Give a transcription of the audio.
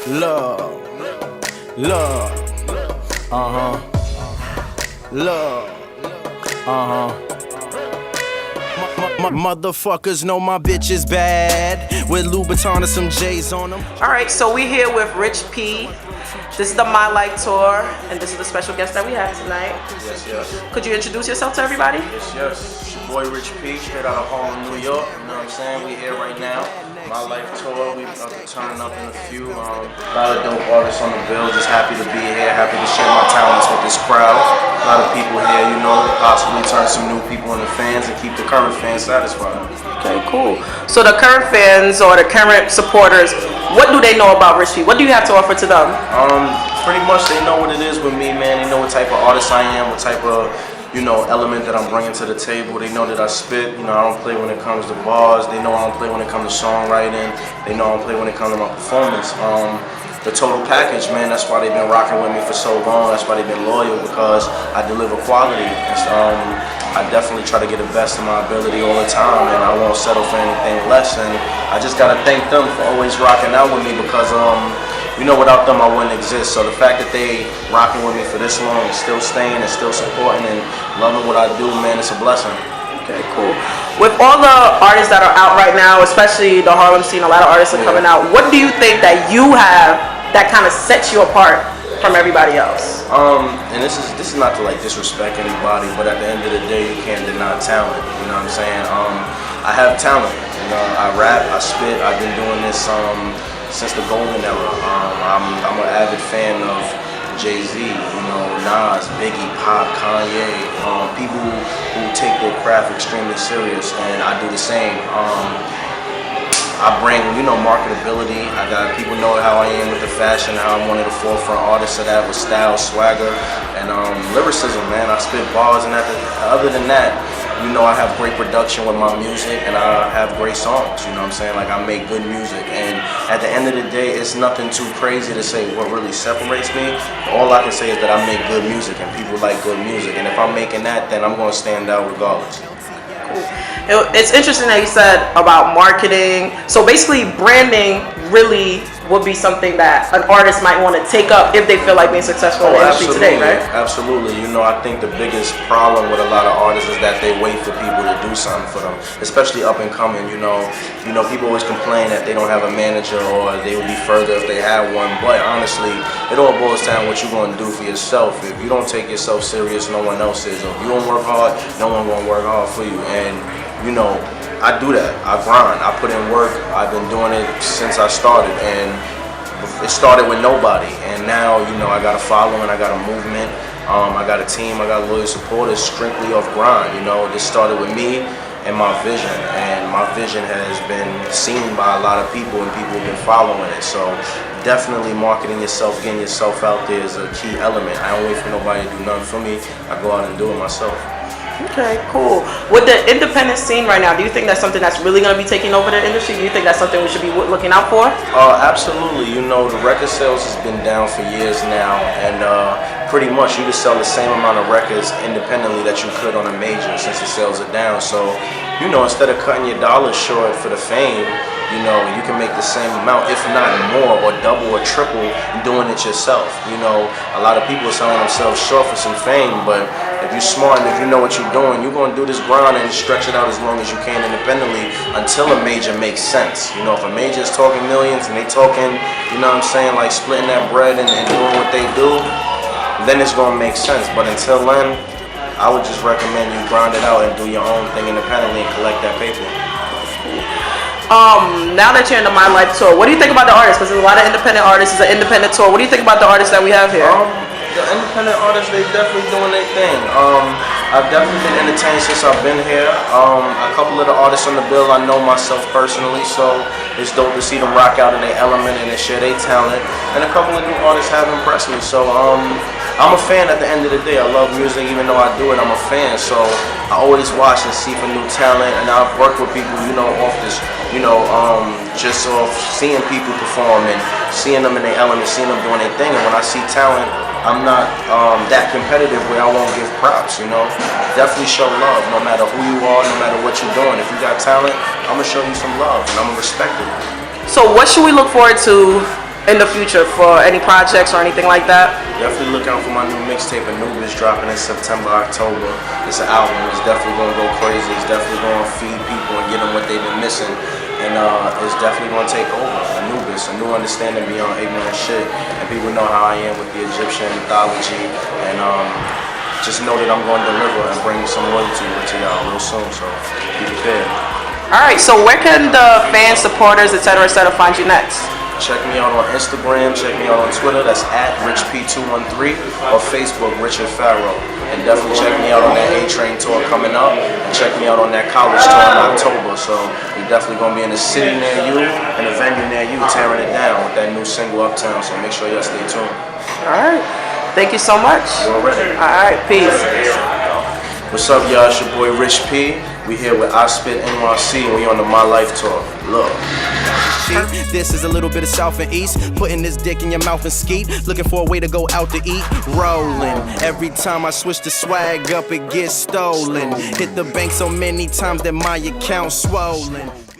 Love, love, love, Motherfuckers know my bitch is bad. With Louboutin and some J's on them. Alright, so we're here with Rich P. This is the My Life Tour, and this is the special guest that we have tonight. Yes, yes. Could you introduce yourself to everybody? Yes, yes. It's your boy Rich P, straight out of Harlem, New York. You know what I'm saying? We here right now. My Life Tour, we about to turn up in a few. A lot of dope artists on the bill. Just happy to be here. Happy to share my talents with this crowd. A lot of people here, you know, possibly turn some new people into fans and keep the current fans satisfied. Okay, cool. So the current fans or the current supporters, what do they know about Rich P? What do you have to offer to them? Pretty much they know what it is with me, man. They know what type of artist I am, what type of, you know, element that I'm bringing to the table. They know that I spit. You know, I don't play when it comes to bars. They know I don't play when it comes to songwriting. They know I don't play when it comes to my performance. The total package, man, that's why they've been rocking with me for so long. That's why they've been loyal, because I deliver quality. I definitely try to get the best of my ability all the time, and I won't settle for anything less. And I just gotta thank them for always rocking out with me, because you know, without them I wouldn't exist. So the fact that they rocking with me for this long and still staying and still supporting and loving what I do, man, it's a blessing. Okay, cool. With all the artists that are out right now, especially the Harlem scene, a lot of artists are coming out. What do you think that you have that kind of sets you apart from everybody else? And this is not to like disrespect anybody, but at the end of the day, you can't deny talent. You know what I'm saying? I have talent. You know, I rap, I spit. I've been doing this since the golden era. I'm an avid fan of Jay-Z, you know, Nas, Biggie, Pop, Kanye, people who take their craft extremely serious, and I do the same. I bring, you know, marketability. I got people know how I am with the fashion, how I'm one of the forefront artists of that with style, swagger, and lyricism, man. I spit bars, and other than that, you know, I have great production with my music, and I have great songs, you know what I'm saying? Like, I make good music, and at the end of the day, it's nothing too crazy to say what really separates me. All I can say is that I make good music, and people like good music, and if I'm making that, then I'm going to stand out regardless. Cool. It's interesting that you said about marketing. So basically, branding really would be something that an artist might want to take up if they feel like being successful in the industry today, right? Absolutely. You know, I think the biggest problem with a lot of artists is that they wait for people to do something for them, especially up and coming. You know, people always complain that they don't have a manager, or they would be further if they had one. But honestly, it all boils down to what you're going to do for yourself. If you don't take yourself serious, no one else is. Or if you don't work hard, no one going to work hard for you. And you know, I do that. I grind. I put in work. I've been doing it since I started, and it started with nobody. And now, you know, I got a following. I got a movement. I got a team. I got loyal supporters strictly off grind. You know, this started with me and my vision, and my vision has been seen by a lot of people, and people have been following it. So definitely marketing yourself, getting yourself out there is a key element. I don't wait for nobody to do nothing for me. I go out and do it myself. Okay, cool. With the independent scene right now, do you think that's something that's really going to be taking over the industry? Do you think that's something we should be looking out for? Absolutely. You know, the record sales has been down for years now, and pretty much you can sell the same amount of records independently that you could on a major, since the sales are down. So, you know, instead of cutting your dollars short for the fame, you know, you can make the same amount, if not more, or double or triple, doing it yourself. You know, a lot of people are selling themselves short for some fame, but if you're smart and if you know what you're doing, you're going to do this grind and stretch it out as long as you can independently until a major makes sense. You know, if a major is talking millions and they talking, you know what I'm saying, like splitting that bread and doing what they do, then it's going to make sense. But until then, I would just recommend you grind it out and do your own thing independently and collect that paper. Now that you're in the My Life Tour, what do you think about the artists? Because there's a lot of independent artists. It's an independent tour. What do you think about the artists that we have here? The independent artists, they definitely doing their thing. I've definitely been entertained since I've been here. A couple of the artists on the bill I know myself personally, so it's dope to see them rock out in their element and they share their talent. And a couple of new artists have impressed me, so I'm a fan at the end of the day. I love music, even though I do it, I'm a fan. So I always watch and see for new talent, and I've worked with people, you know, off this, you know, just off seeing people perform and seeing them in their element, seeing them doing their thing. And when I see talent, I'm not that competitive where I won't give props, you know. Definitely show love, no matter who you are, no matter what you're doing. If you got talent, I'm gonna show you some love, and I'm gonna respect it. So what should we look forward to in the future for any projects or anything like that? Definitely look out for my new mixtape, Anubis, dropping in September, October. It's an album. It's definitely gonna go crazy. It's definitely gonna feed people and get them what they've been missing. And it's definitely gonna take over. Anubis, a new understanding beyond ignorant shit. And people know how I am with the Egyptian mythology. And just know that I'm going to deliver and bring some loyalty to y'all real soon. So be prepared. All right. So where can the fans, supporters, etc., find you next? Check me out on Instagram, check me out on Twitter, that's at RichP213, or Facebook, Richard Farrow. And definitely check me out on that A-Train tour coming up, and check me out on that college tour in October. So we're definitely going to be in a city near you, and a venue near you, tearing it down with that new single, Uptown. So make sure y'all stay tuned. All right. Thank you so much. You already. All right. Peace. What's up, y'all? It's your boy Rich P. We here with ISpitNYC, and we on the My Life tour. Look. This is a little bit of south and east. Putting this dick in your mouth and skeet. Looking for a way to go out to eat. Rolling. Every time I switch the swag up, it gets stolen. Hit the bank so many times that my account's swollen.